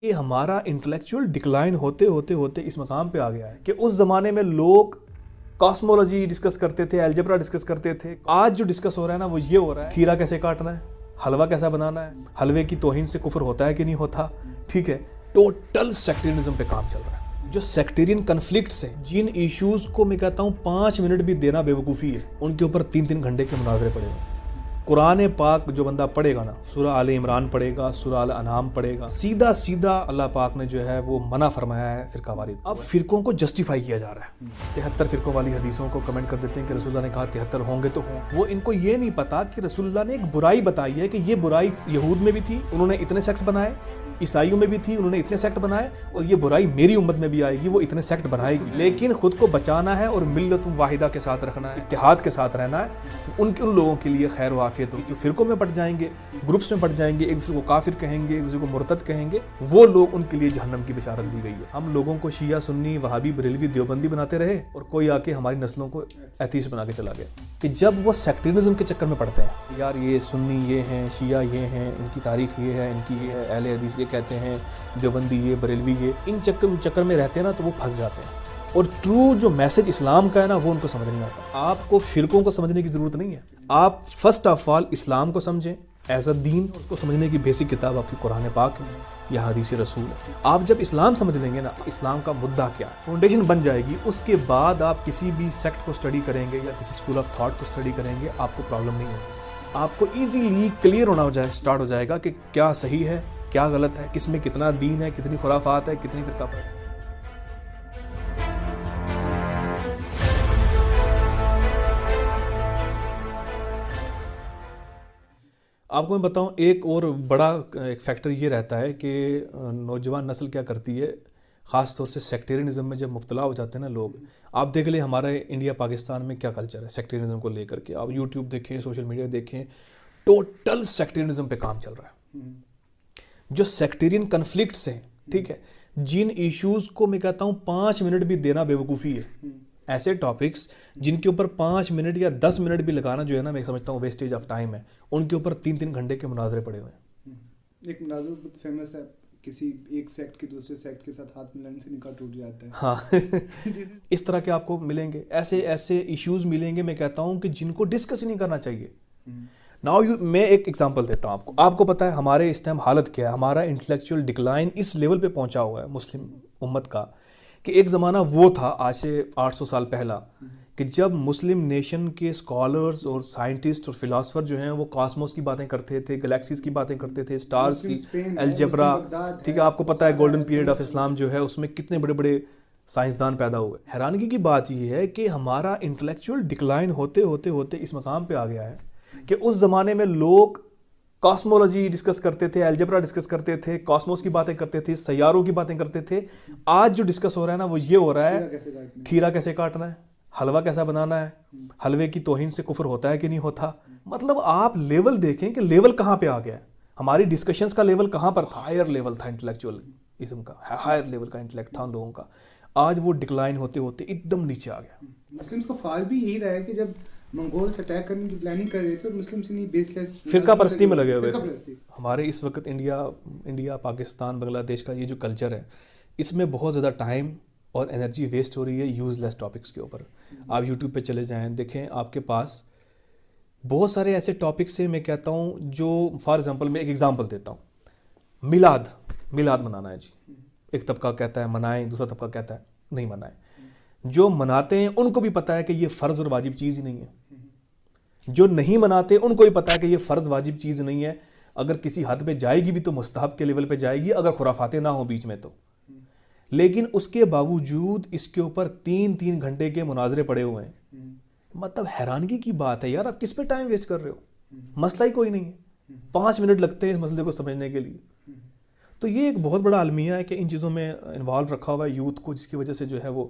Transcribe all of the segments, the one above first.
یہ ہمارا intellectual decline ہوتے ہوتے ہوتے اس مقام پہ آ گیا ہے کہ اس زمانے میں لوگ کاسمولوجی ڈسکس کرتے تھے، الجبرا ڈسکس کرتے تھے. آج جو ڈسکس ہو رہا ہے نا وہ یہ ہو رہا ہے کھیرا کیسے کاٹنا ہے، حلوہ کیسا بنانا ہے، حلوے کی توہین سے کفر ہوتا ہے کہ نہیں ہوتا. ٹھیک ہے، ٹوٹل سیکٹرینزم پہ کام چل رہا ہے. جو سیکٹرین کنفلکٹس ہیں، جن ایشوز کو میں کہتا ہوں 5 منٹ بھی دینا بے وقوفی ہے، ان کے اوپر 3 گھنٹے کے مناظرے پڑے ہوئے. قرآن پاک جو بندہ پڑھے گا نا، سورہ آل عمران پڑھے گا، سورہ آل انعام پڑھے گا، سیدھا سیدھا اللہ پاک نے جو ہے وہ منع فرمایا ہے فرقہ واریت. اب فرقوں کو جسٹیفائی کیا جا رہا ہے. 73 فرقوں والی حدیثوں کو کمنٹ کر دیتے ہیں کہ رسول اللہ نے کہا 73 ہوں گے تو ہوں. وہ ان کو یہ نہیں پتا کہ رسول اللہ نے ایک برائی بتائی ہے کہ یہ برائی یہود میں بھی تھی، انہوں نے اتنے سیکٹ بنائے، عیسائیوں میں بھی تھی، انہوں نے اتنے سیکٹ بنائے، اور یہ برائی میری امت میں بھی آئے گی، وہ اتنے سیکٹ بنائے گی. لیکن خود کو بچانا ہے اور ملت واحدہ کے ساتھ رکھنا ہے، اتحاد کے ساتھ رہنا ہے. ان لوگوں کے لیے خیر و عافیت ہو جو فرقوں میں بٹ جائیں گے، گروپس میں بٹ جائیں گے، ایک دوسرے کو کافر کہیں گے، ایک دوسرے کو مرتد کہیں گے، وہ لوگ ان کے لیے جہنم کی بشارت دی گئی ہے. ہم لوگوں کو شیعہ، سنی، وہابی، بریلوی، دیوبندی بناتے رہے اور کوئی آ کے ہماری نسلوں کو ایتھیسٹ بنا کے چلا گیا. کہ جب وہ سیکٹرینزم کے چکر میں پڑتے ہیں، یار یہ سنی یہ ہیں، شیعہ یہ ہیں، ان کی تاریخ یہ ہے، ان کی یہ ہے، اہل حدیث یہ کہتے ہیں، دیوبندی یہ، بریلوی یہ، ان چکر میں رہتے ہیں نا تو وہ پھنس جاتے ہیں. اور ٹرو جو میسج اسلام کا ہے نا وہ ان کو سمجھ نہیں آتا. آپ کو فرقوں کو سمجھنے کی ضرورت نہیں ہے. آپ فرسٹ آف آل اسلام کو سمجھیں ایز اے دین. اس کو سمجھنے کی بیسک کتاب آپ کی قرآن پاک ہے یا حدیث رسول ہے. آپ جب اسلام سمجھ لیں گے نا، اسلام کا مدعا کیا ہے، فاؤنڈیشن بن جائے گی. اس کے بعد آپ کسی بھی سیکٹ کو اسٹڈی کریں گے یا کسی اسکول آف تھاٹ کو اسٹڈی کریں گے، آپ کو پرابلم نہیں ہوگی. آپ کو ایزیلی کلیئر ہونا اسٹارٹ ہو جائے گا کہ کیا صحیح ہے، کیا غلط ہے، کس میں کتنا دین ہے، کتنی خرافات ہے، کتنی فرقہ پرست. آپ کو میں بتاؤں ایک اور بڑا ایک فیکٹر یہ رہتا ہے کہ نوجوان نسل کیا کرتی ہے، خاص طور سے سیکٹیرینزم میں جب مبتلا ہو جاتے ہیں نا لوگ. آپ دیکھ لیں ہمارے انڈیا پاکستان میں کیا کلچر ہے سیکٹیرینزم کو لے کر کے. آپ یوٹیوب دیکھیں، سوشل میڈیا دیکھیں، ٹوٹل سیکٹیرینزم پہ کام چل رہا ہے. جو سیکٹیرین کنفلکٹس ہیں، ٹھیک ہے، جن ایشوز کو میں کہتا ہوں 5 منٹ بھی دینا بے وقوفی ہے. ایسے ٹاپکس جن کے اوپر 5 منٹ یا 10 منٹ بھی لگانا جو ہے نا میں سمجھتا ہوں ویسٹیج آف ٹائم ہے، ان کے اوپر 3 گھنٹے کے مناظرے پڑے ہوئے ہیں. ایک مناظر بہت فیمس ہے، کسی ایک سیکٹ کے دوسرے سیکٹ کے ساتھ ہاتھ ملانے سے نکاح ٹوٹ جاتا ہے. ہاں اس طرح کے آپ کو ملیں گے، ایسے ایشوز ملیں گے میں کہتا ہوں کہ جن کو ڈسکس ہی نہیں کرنا چاہیے. میں ایک ایگزامپل دیتا ہوں آپ کو پتہ ہے ہمارے اس ٹائم حالت کیا ہے. ہمارا انٹلیکچوئل ڈکلائن اس لیول پہ پہنچا ہوا ہے مسلم امت کا کہ ایک زمانہ وہ تھا آج سے 800 سال پہلا کہ جب مسلم نیشن کے اسکالرز اور سائنٹسٹ اور فلاسفر جو ہیں وہ کاسموس کی باتیں کرتے تھے، گلیکسیز کی باتیں کرتے تھے، سٹارز کی، الجبرا. ٹھیک ہے، آپ کو پتہ ہے گولڈن پیریڈ آف اسلام جو ہے اس میں کتنے بڑے بڑے سائنسدان پیدا ہوئے. حیرانگی کی بات یہ ہے کہ ہمارا انٹلیکچوئل ڈکلائن ہوتے ہوتے ہوتے اس مقام پہ آ گیا ہے کہ اس زمانے میں لوگ کاسمولوجی ڈسکس کرتے تھے، الجبرا ڈسکس کرتے تھے، کاسموس کی باتیں کرتے تھے، سیاروں کی باتیں کرتے تھے. آج جو ڈسکس ہو رہا ہے نا وہ یہ ہو رہا ہے کھیرا کیسے کاٹنا ہے، حلوہ کیسا بنانا ہے، حلوے کی توہین سے کفر ہوتا ہے کہ نہیں ہوتا. مطلب آپ لیول دیکھیں کہ لیول کہاں پہ آ گیا ہے. ہماری ڈسکشنز کا لیول کہاں پر تھا، ہائر لیول تھا انٹلیکچوئلزم کا، ہائر لیول کا انٹلیکٹ تھا ان لوگوں کا. آج وہ ڈکلائن ہوتے ہوتے ایک دم نیچے آ گیا. مسلمز کا فال بھی یہی رہا ہے کہ جب منگولز اٹیک کرنے کی پلاننگ کر رہے تھے اور مسلم سے نہیں بیس لیس فرقہ پرستی میں لگے ہوئے تھے. ہمارے اس وقت انڈیا، پاکستان، بنگلہ دیش کا یہ جو کلچر ہے اس میں بہت زیادہ ٹائم اور انرجی ویسٹ ہو رہی ہے یوز لیس ٹاپکس کے اوپر. آپ یوٹیوب پہ چلے جائیں، دیکھیں آپ کے پاس بہت سارے ایسے ٹاپکس ہیں میں کہتا ہوں جو فار ایگزامپل میں ایک ایگزامپل دیتا ہوں. میلاد منانا ہے جی. ایک طبقہ کہتا ہے منائیں، دوسرا طبقہ کہتا ہے نہیں منائیں. جو مناتے ہیں ان کو بھی پتہ ہے کہ یہ فرض اور واجب چیز ہی نہیں ہے. جو نہیں مناتے ان کو بھی پتہ ہے کہ یہ فرض واجب چیز نہیں ہے. اگر کسی حد پہ جائے گی بھی تو مستحب کے لیول پہ جائے گی اگر خرافاتیں نہ ہوں بیچ میں تو. لیکن اس کے باوجود اس کے اوپر 3 گھنٹے کے مناظرے پڑے ہوئے ہیں. مطلب حیرانگی کی بات ہے یار، آپ کس پہ ٹائم ویسٹ کر رہے ہو؟ مسئلہ ہی کوئی نہیں ہے، 5 منٹ لگتے ہیں اس مسئلے کو سمجھنے کے لیے. تو یہ ایک بہت بڑا المیہ ہے کہ ان چیزوں میں انوالو رکھا ہوا ہے یوتھ کو، جس کی وجہ سے جو ہے وہ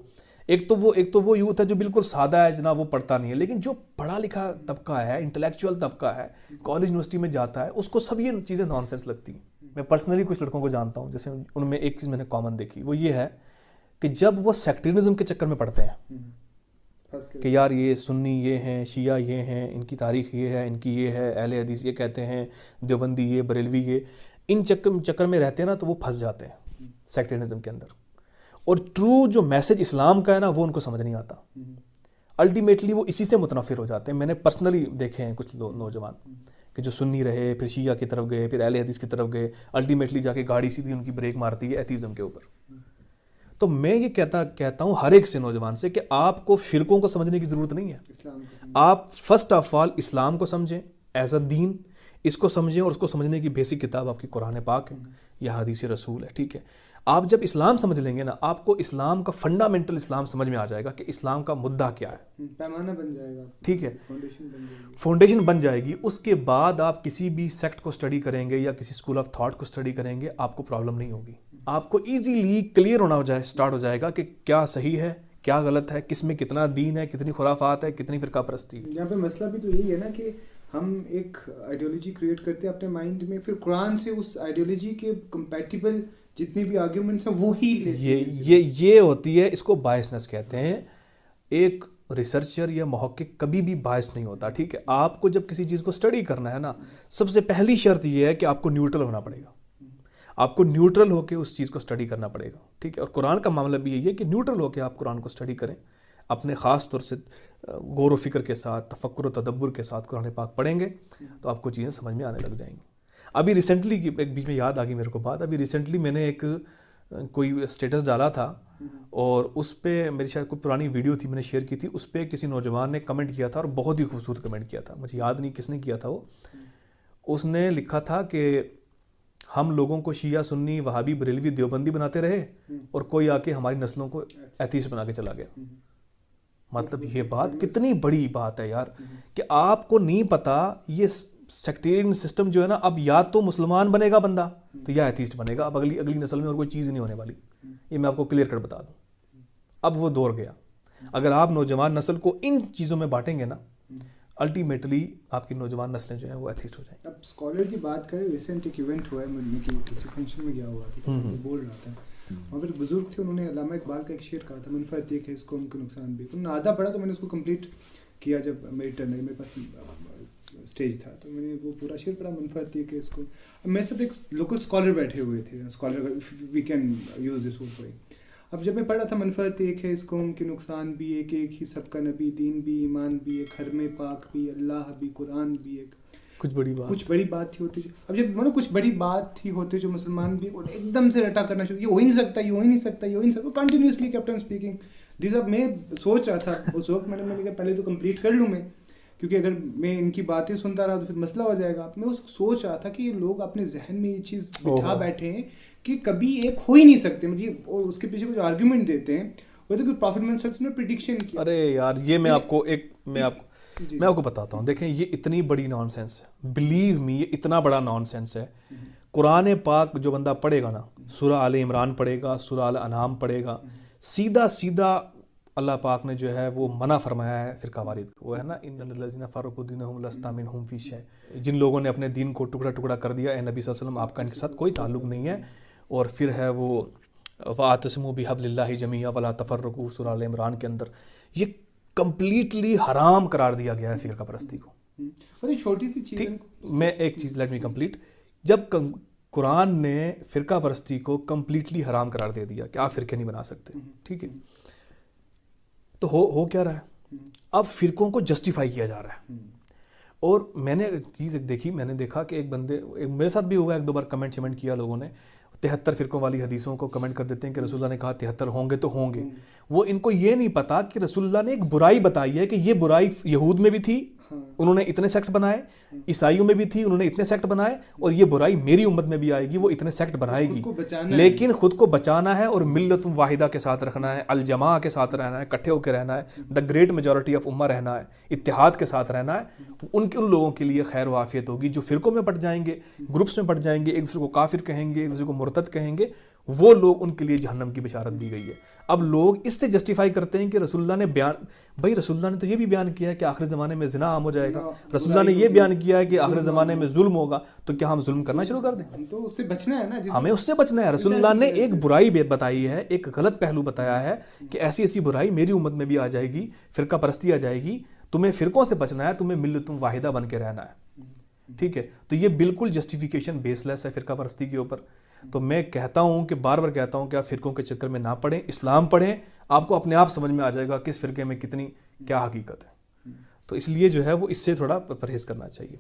ایک تو وہ یوتھ ہے جو بالکل سادہ ہے جناب، وہ پڑھتا نہیں ہے. لیکن جو پڑھا لکھا طبقہ ہے، انٹلیکچوئل طبقہ ہے، کالج یونیورسٹی میں جاتا ہے، اس کو سب یہ چیزیں نان سینس لگتی ہیں. میں پرسنلی کچھ لڑکوں کو جانتا ہوں جیسے ان میں ایک چیز میں نے کامن دیکھی، وہ یہ ہے کہ جب وہ سیکٹرینزم کے چکر میں پڑتے ہیں کہ یار یہ سنی یہ ہیں، شیعہ یہ ہیں، ان کی تاریخ یہ ہے، ان کی یہ ہے، اہل حدیث یہ کہتے ہیں، دیوبندی یہ، بریلوی یہ، ان چکر میں رہتے ہیں نا تو وہ پھنس جاتے ہیں سیکٹرینزم کے اندر، اور ٹرو جو میسج اسلام کا ہے نا وہ ان کو سمجھ نہیں آتا. الٹیمیٹلی وہ اسی سے متنفر ہو جاتے ہیں. میں نے پرسنلی دیکھے ہیں کچھ نوجوان کہ جو سنی رہے، پھر شیعہ کی طرف گئے، پھر اہل حدیث کی طرف گئے، الٹیمیٹلی جا کے گاڑی سیدھی ان کی بریک مارتی ہے ایتھیزم کے اوپر. تو میں یہ کہتا ہوں ہر ایک سے نوجوان سے کہ آپ کو فرقوں کو سمجھنے کی ضرورت نہیں ہے. آپ فرسٹ آف آل اسلام کو سمجھیں ایز اے دین، اس کو سمجھیں، اور اس کو سمجھنے کی بیسک کتاب آپ کی قرآن پاک ہے یا حدیث رسول ہے. ٹھیک ہے، آپ جب اسلام سمجھ لیں گے نا، آپ کو اسلام کا فنڈامنٹل اسلام سمجھ میں آ جائے گا کہ اسلام کا مدعا کیا ہے. پیمانہ بن جائے گا. ٹھیک ہے، فاؤنڈیشن بن جائے گی. اس کے بعد آپ کسی بھی سیکٹ کو اسٹڈی کریں گے یا کسی اسکول آف تھاٹ کو اسٹڈی کریں گے، آپ کو پرابلم نہیں ہوگی. آپ کو ایزیلی کلیئر ہونا اسٹارٹ ہو جائے گا کہ کیا صحیح ہے، کیا غلط ہے، کس میں کتنا دین ہے، کتنی خرافات ہے، کتنی فرقہ پرستی. یہاں پہ مسئلہ بھی تو یہی ہے نا کہ ہم ایک آئیڈیالوجی کریٹ کرتے ہیں اپنے مائنڈ میں، پھر قرآن سے اس آئیڈیالوجی کے کمپیٹیبل جتنی بھی آرگیومنٹس ہیں وہی یہ ہوتی ہے. اس کو بائسنس کہتے ہیں. ایک ریسرچر یا محقق کبھی بھی بائس نہیں ہوتا. ٹھیک ہے، آپ کو جب کسی چیز کو اسٹڈی کرنا ہے نا، سب سے پہلی شرط یہ ہے کہ آپ کو نیوٹرل ہونا پڑے گا. آپ کو نیوٹرل ہو کے اس چیز کو اسٹڈی کرنا پڑے گا. ٹھیک ہے، اور قرآن کا معاملہ بھی یہی ہے کہ نیوٹرل ہو کے آپ قرآن کو اسٹڈی کریں، اپنے خاص طور سے غور و فکر کے ساتھ، تفکر و تدبر کے ساتھ قرآن پاک پڑھیں گے تو آپ کو چیزیں سمجھ میں آنے لگ جائیں گی. ابھی ریسنٹلی ایک بیچ میں یاد آ گئی میرے کو بات، ابھی ریسنٹلی میں نے ایک کوئی اسٹیٹس ڈالا تھا، اور اس پہ میری شاید کوئی پرانی ویڈیو تھی میں نے شیئر کی تھی. اس پہ کسی نوجوان نے کمنٹ کیا تھا، اور بہت ہی خوبصورت کمنٹ کیا تھا. مجھے یاد نہیں کس نے کیا تھا. وہ اس نے لکھا تھا کہ ہم لوگوں کو شیعہ، سنی، وہابی، بریلوی، دیوبندی بناتے رہے، اور کوئی آ کے ہماری نسلوں کو ایتھیسٹ بنا کے چلا گیا. مطلب یہ بات کتنی بڑی بات ہے یار، کہ آپ کو نہیں پتا یہ سیکٹیرین سسٹم جو ہے نا، اب یا تو مسلمان بنے گا بندہ تو یا ایتھیسٹ بنے گا. اب اگلی نسل میں اور کوئی چیز نہیں ہونے والی. یہ میں آپ کو کلیئر کٹ بتا دوں. اب وہ دور گیا. اگر آپ نوجوان نسل کو ان چیزوں میں بانٹیں گے نا، الٹیمیٹلی آپ کی نوجوان نسلیں جو ہیں وہ ایتھیسٹ ہو جائیں. اب اسکالر کی بات کریں، ریسنٹ ایک ایونٹ ہوا ہے مدنی کی، کسی فنکشن میں گیا ہوا تھا، بول رہا تھا وہاں پر بزرگ تھے، انہوں نے علامہ اقبال کا ایک شعر کہا تھا، منفعت ایک ہے اس قوم کو نقصان بھی. انہوں نے آدھا پڑھا تو میں نے اس کو کمپلیٹ کیا. جب میری ٹرن ہے، میرے پاس اسٹیج تھا، تو میں نے وہ پورا شعر پڑھا، منفعت ایک ہے اس کو. اب میرے ساتھ ایک لوکل اسکالر بیٹھے ہوئے تھے، scholar we can use this word. اب جب میں پڑھا تھا منفعت ایک ہے اس قوم کے نقصان بھی ایک، ایک ہی سب کا نبی، دین بھی، ایمان بھی ایک، حرم پاک بھی، اللہ بھی، قرآن بھی ایک. کچھ بڑی بات تھی ہوتی. اب جب میں نے کچھ بڑی بات تھی ہوتے جو مسلمان بھی ایک دم سے رٹا کرنا شروع، یہ ہو ہی نہیں سکتا، یہ ہو ہی نہیں سکتا، یہ ہو ہی نہیں سکتا، کنٹینیوسلی کیپٹن اسپیکنگ دیز. اب میں سوچ رہا تھا اس وقت، میں نے کہا پہلے تو کمپلیٹ کر لوں میں، کیونکہ اگر میں ان کی باتیں سنتا رہا تو پھر مسئلہ ہو جائے گا. میں اس کو سوچ رہا تھا کہ یہ لوگ اپنے ذہن میں یہ چیز بٹھا بیٹھے ہیں کہ کبھی ایک ہو ہی نہیں سکتے. مجھے اور اس کے پیچھے کچھ آرگیومنٹ دیتے ہیں، وہ تو کہ پروفیٹ محمد صلی اللہ علیہ وسلم نے پریڈکشن کی. ارے یار یہ میں آپ کو بتاتا ہوں. دیکھیں یہ اتنی بڑی نان سینس ہے، بلیو می، یہ اتنا بڑا نان سینس ہے. قرآن پاک جو بندہ پڑھے گا نا، سورہ آل عمران پڑھے گا، سورہ آل انعام پڑھے گا، سیدھا اللہ پاک نے جو ہے وہ منع فرمایا ہے فرقہ واریت کو. وہ ہے نا، ان الذین فرقوا دینہم لست منہم فی شیء، جن لوگوں نے اپنے دین کو ٹکڑا کر دیا، اے نبی صلی اللہ علیہ وسلم آپ کا ان کے ساتھ کوئی تعلق نہیں ہے. اور پھر ہے وہ واعتصموا بحبل اللہ جمیعا ولا تفرقوا، سورہ آل عمران کے اندر یہ کمپلیٹلی حرام قرار دیا گیا ہے فرقہ پرستی کو. چھوٹی سی چیز میں ایک چیز لیٹ می کمپلیٹ. جب قرآن نے فرقہ پرستی کو کمپلیٹلی حرام قرار دے دیا کہ آپ فرقے نہیں بنا سکتے، ٹھیک ہے، تو ہو کیا رہا ہے؟ اب فرقوں کو جسٹیفائی کیا جا رہا ہے. اور میں نے چیز ایک دیکھی، میں نے دیکھا کہ ایک بندے، میرے ساتھ بھی ہوا ایک دو بار کمنٹ کیا لوگوں نے، 73 فرقوں والی حدیثوں کو کمنٹ کر دیتے ہیں کہ رسول اللہ نے کہا 73 ہوں گے تو ہوں گے. وہ ان کو یہ نہیں پتا کہ رسول اللہ نے ایک برائی بتائی ہے کہ یہ برائی یہود میں بھی تھی، انہوں نے اتنے سیکٹ بنائے، عیسائیوں میں بھی تھی، انہوں نے اتنے سیکٹ بنائے، اور یہ برائی میری امت میں بھی آئے گی، وہ اتنے سیکٹ بنائے گی. لیکن خود کو بچانا ہے اور ملت واحدہ کے ساتھ رکھنا ہے، الجماع کے ساتھ رہنا ہے، اکٹھے ہو کے رہنا ہے، دا گریٹ میجورٹی آف امہ رہنا ہے، اتحاد کے ساتھ رہنا ہے. ان لوگوں کے لیے خیر و عافیت ہوگی. جو فرقوں میں بٹ جائیں گے، گروپس میں بٹ جائیں گے، ایک دوسرے کو کافر کہیں گے، ایک دوسرے کو مرتد کہیں گے، وہ لوگ، ان کے لیے جہنم کی بشارت دی گئی ہے. اب لوگ اس سے جسٹیفائی کرتے ہیں کہ رسول اللہ نے بھائی رسول اللہ نے تو یہ بھی بیان کیا ہے کہ آخری زمانے میں زنا عام ہو جائے گا، رسول اللہ نے یہ بیان کیا ہے کہ آخری زمانے میں ظلم ہوگا، تو کیا ہم ظلم کرنا شروع کر دیں؟ ہم تو اس سے بچنا ہے نا، ہمیں اس سے بچنا ہے. رسول اللہ نے ایک برائی بتائی ہے، ایک غلط پہلو بتایا ہے کہ ایسی برائی میری امت میں بھی آ جائے گی، فرقہ پرستی آ جائے گی. تمہیں فرقوں سے بچنا ہے، تمہیں ملت واحدہ بن کے رہنا ہے. ٹھیک ہے. تو یہ بالکل جسٹیفیکیشن بیس لیس ہے فرقہ پرستی کے اوپر. تو میں کہتا ہوں کہ بار بار کہتا ہوں کہ آپ فرقوں کے چکر میں نہ پڑیں, اسلام پڑھیں, آپ کو اپنے آپ سمجھ میں آ جائے گا کس فرقے میں کتنی کیا حقیقت ہے. تو اس لیے جو ہے وہ اس سے تھوڑا پرہیز کرنا چاہیے.